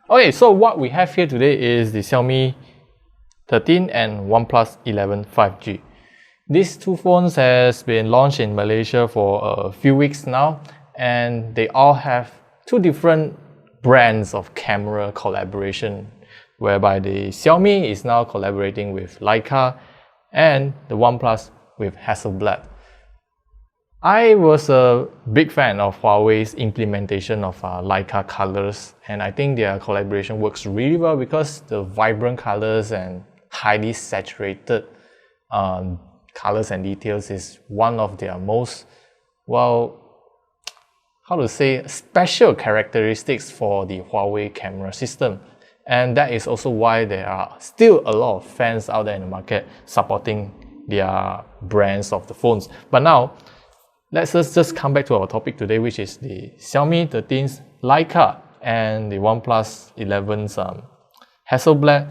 Okay, so what we have here today is the Xiaomi 13 and OnePlus 11 5G. These two phones has been launched in Malaysia for a few weeks now, and they all have two different brands of camera collaboration, whereby the Xiaomi is now collaborating with Leica and the OnePlus with Hasselblad. I was a big fan of Huawei's implementation of Leica colors, and I think their collaboration works really well because the vibrant colors and highly saturated colors and details is one of their most, well, how to say, special characteristics for the Huawei camera system. And that is also why there are still a lot of fans out there in the market supporting their brands of the phones. But now, let's just come back to our topic today, which is the Xiaomi 13's Leica and the OnePlus 11's Hasselblad.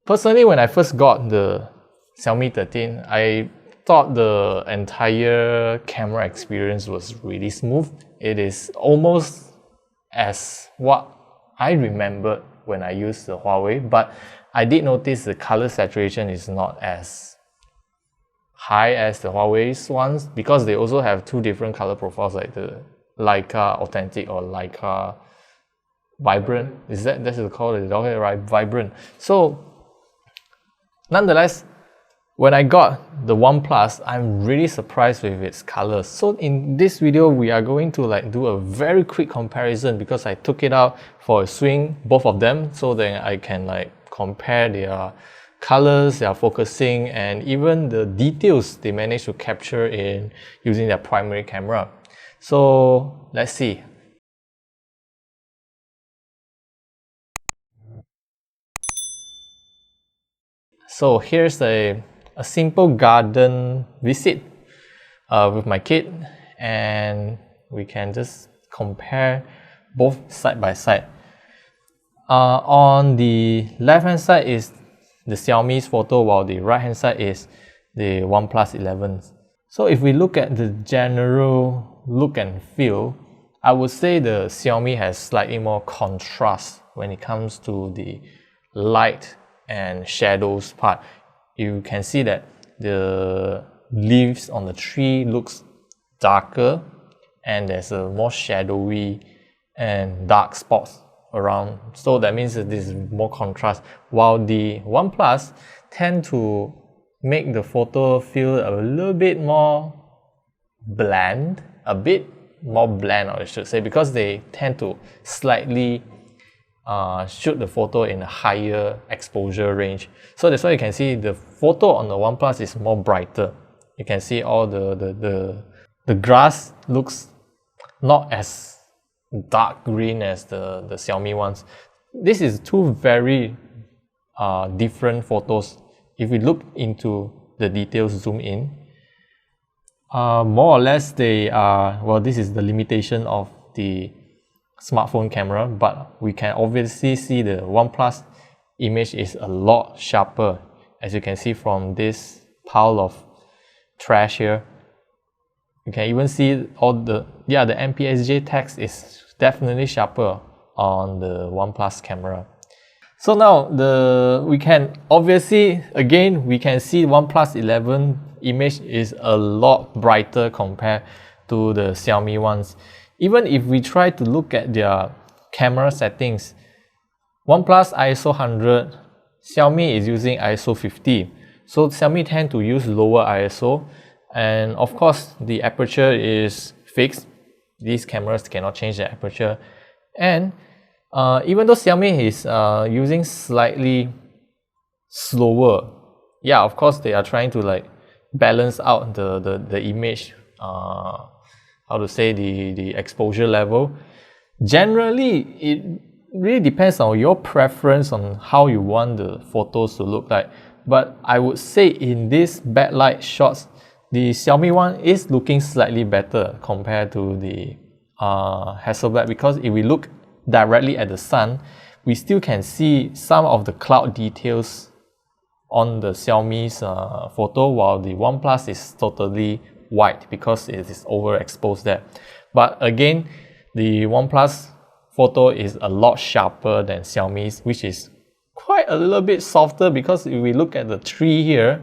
Personally, when I first got the Xiaomi 13, I thought the entire camera experience was really smooth. It is almost as what I remembered when I used the Huawei, but I did notice the color saturation is not as high as the Huawei's ones, because they also have two different color profiles, like the Leica Authentic or Leica Vibrant. Is that's called it? Okay, right, Vibrant. So nonetheless, when I got the OnePlus, I'm really surprised with its colors. So in this video, we are going to do a very quick comparison, because I took it out for a swing, both of them, so that I can compare their colors, their focusing, and even the details they managed to capture in using their primary camera. So let's see. So here's a simple garden visit with my kid, and we can just compare both side by side. On the left hand side is the Xiaomi's photo, while the right hand side is the OnePlus 11. So if we look at the general look and feel, I would say the Xiaomi has slightly more contrast when it comes to the light and shadows part. You can see that the leaves on the tree looks darker, and there's a more shadowy and dark spots around. So that means that this is more contrast, while the OnePlus tend to make the photo feel a little bit more bland, I should say, because they tend to slightly shoot the photo in a higher exposure range. So that's why you can see the photo on the OnePlus is more brighter. You can see all the grass looks not as dark green as the Xiaomi ones. This is two very different photos. If we look into the details, zoom in, more or less they are, well, this is the limitation of the smartphone camera, but we can obviously see the OnePlus image is a lot sharper, as you can see from this pile of trash here. You can even see all the MPSJ text is definitely sharper on the OnePlus camera. So now we can obviously, again, we can see OnePlus 11 image is a lot brighter compared to the Xiaomi ones. Even if we try to look at their camera settings, OnePlus ISO 100, Xiaomi is using ISO 50. So Xiaomi tend to use lower ISO, and of course the aperture is fixed. These cameras cannot change the aperture. And even though Xiaomi is using slightly slower, yeah, of course they are trying to balance out the image, how to say, the exposure level. Generally, it really depends on your preference on how you want the photos to look like. But I would say in this backlight shots, the Xiaomi one is looking slightly better compared to the Hasselblad, because if we look directly at the sun, we still can see some of the cloud details on the Xiaomi's photo, while the OnePlus is totally white because it is overexposed there. But again, the OnePlus photo is a lot sharper than Xiaomi's, which is quite a little bit softer, because if we look at the tree here,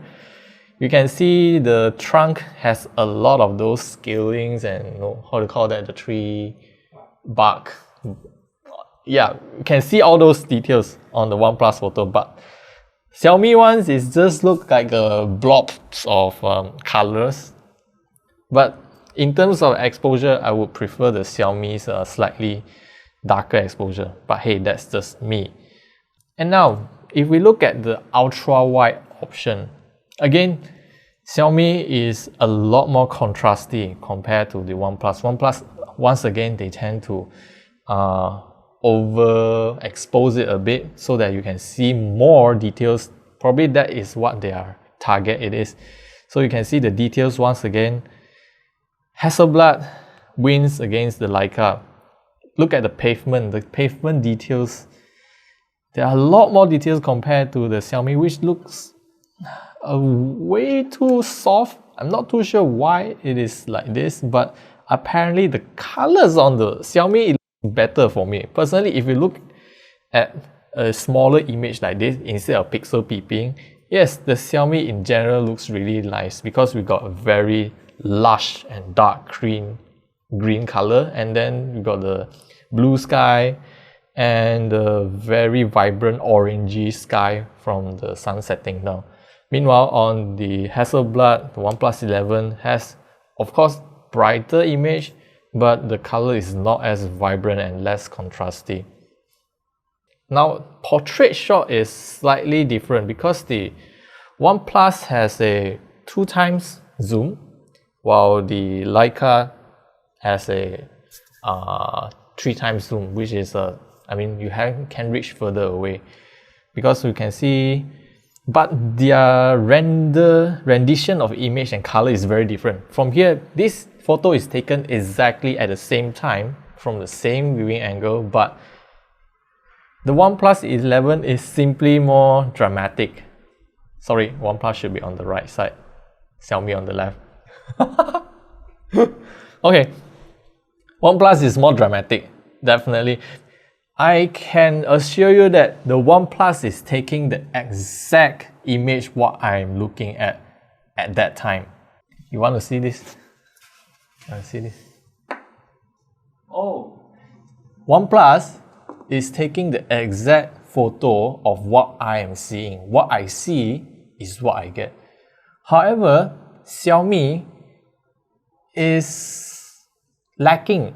you can see the trunk has a lot of those scalings and, you know, how to call that, the tree bark. Yeah, you can see all those details on the OnePlus photo, but Xiaomi ones is just look like a blobs of colors. But in terms of exposure, I would prefer the Xiaomi's slightly darker exposure. But hey, that's just me. And now, if we look at the ultra wide option, again, Xiaomi is a lot more contrasty compared to the OnePlus. OnePlus, once again, they tend to overexpose it a bit so that you can see more details. Probably that is what their target it is. So you can see the details once again. Hasselblad wins against the Leica. Look at the pavement details. There are a lot more details compared to the Xiaomi, which looks way too soft. I'm not too sure why it is like this, but apparently the colors on the Xiaomi is better for me. Personally, if you look at a smaller image like this instead of pixel peeping, yes, the Xiaomi in general looks really nice because we got a very lush and dark green color, and then we got the blue sky and the very vibrant orangey sky from the sun setting down. Meanwhile, on the Hasselblad, the OnePlus 11 has, of course, brighter image, but the color is not as vibrant and less contrasty. Now, portrait shot is slightly different because the OnePlus has a 2x zoom, while the Leica has a 3x zoom, which is I mean, you can reach further away, because you can see, but their rendition of image and color is very different. From here, this photo is taken exactly at the same time from the same viewing angle, but the OnePlus 11 is simply more dramatic. Sorry, OnePlus should be on the right side, Xiaomi on the left. Okay, OnePlus is more dramatic, definitely. I can assure you that the OnePlus is taking the exact image what I'm looking at that time. You want to see this? Oh, OnePlus is taking the exact photo of what I am seeing. What I see is what I get. However, Xiaomi is lacking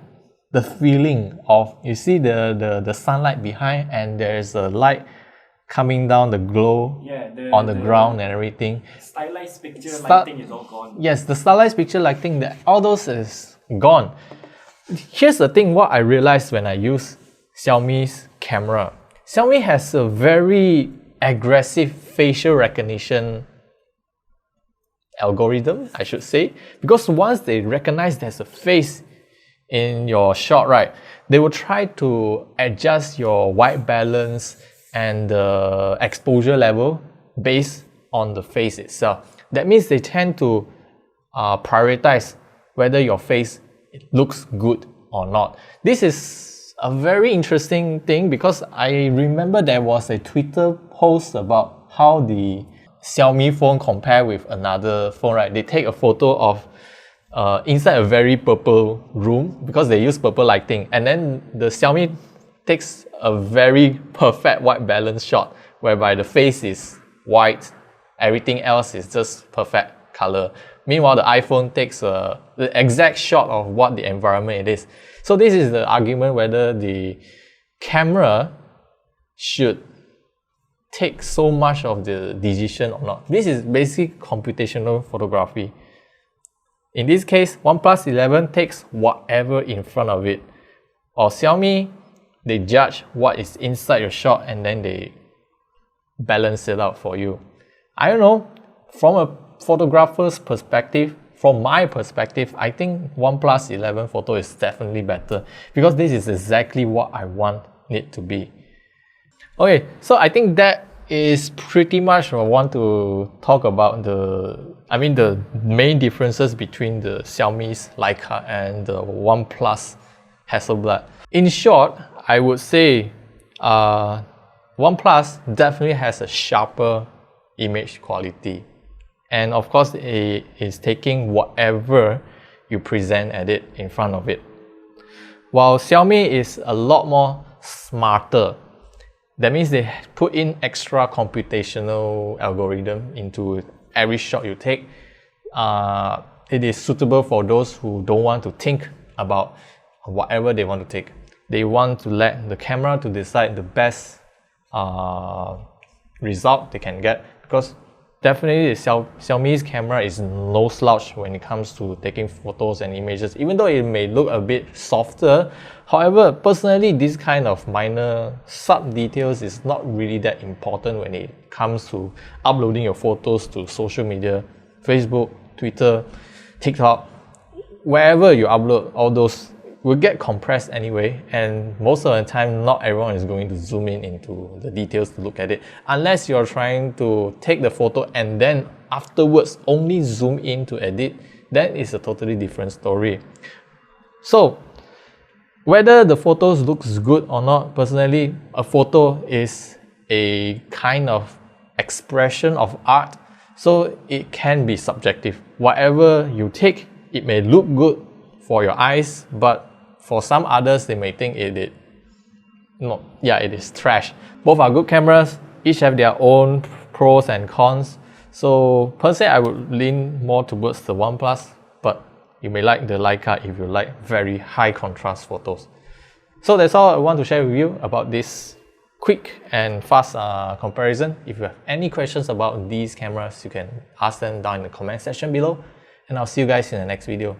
the feeling of, you see the sunlight behind, and there's a light coming down, the glow on the ground and everything. Stylized picture lighting is all gone. Yes, the stylized picture lighting, all those is gone. Here's the thing, what I realized when I use Xiaomi's camera. Xiaomi has a very aggressive facial recognition algorithm, I should say, because once they recognize there's a face in your shot, right, they will try to adjust your white balance and the exposure level based on the face itself. That means they tend to prioritize whether your face looks good or not. This is a very interesting thing, because I remember there was a Twitter post about how the Xiaomi phone compare with another phone, right? They take a photo of inside a very purple room because they use purple lighting, and then the Xiaomi takes a very perfect white balance shot whereby the face is white, everything else is just perfect color. Meanwhile, the iPhone takes the exact shot of what the environment it is. So this is the argument whether the camera should take so much of the decision or not. This is basic computational photography. In this case, OnePlus 11 takes whatever in front of it. Or Xiaomi, they judge what is inside your shot and then they balance it out for you. I don't know, from a photographer's perspective, from my perspective, I think OnePlus 11 photo is definitely better, because this is exactly what I want it to be. Okay, so I think that is pretty much what I want to talk about the main differences between the Xiaomi's Leica and the OnePlus Hasselblad. In short, I would say OnePlus definitely has a sharper image quality, and of course it is taking whatever you present at it in front of it. While Xiaomi is a lot more smarter. That means they put in extra computational algorithm into every shot you take. It is suitable for those who don't want to think about whatever they want to take. They want to let the camera to decide the best result they can get, because definitely Xiaomi's camera is no slouch when it comes to taking photos and images, even though it may look a bit softer. However, personally, this kind of minor sub details is not really that important when it comes to uploading your photos to social media, Facebook, Twitter, TikTok. Wherever you upload, all those will get compressed anyway, and most of the time not everyone is going to zoom in into the details to look at it, unless you're trying to take the photo and then afterwards only zoom in to edit. That is a totally different story. So whether the photos looks good or not, personally, a photo is a kind of expression of art, so it can be subjective. Whatever you take, it may look good for your eyes, but for some others, they may think it is trash. Both are good cameras, each have their own pros and cons. So per se, I would lean more towards the OnePlus, but you may like the Leica if you like very high contrast photos. So that's all I want to share with you about this quick and fast comparison. If you have any questions about these cameras, you can ask them down in the comment section below, and I'll see you guys in the next video.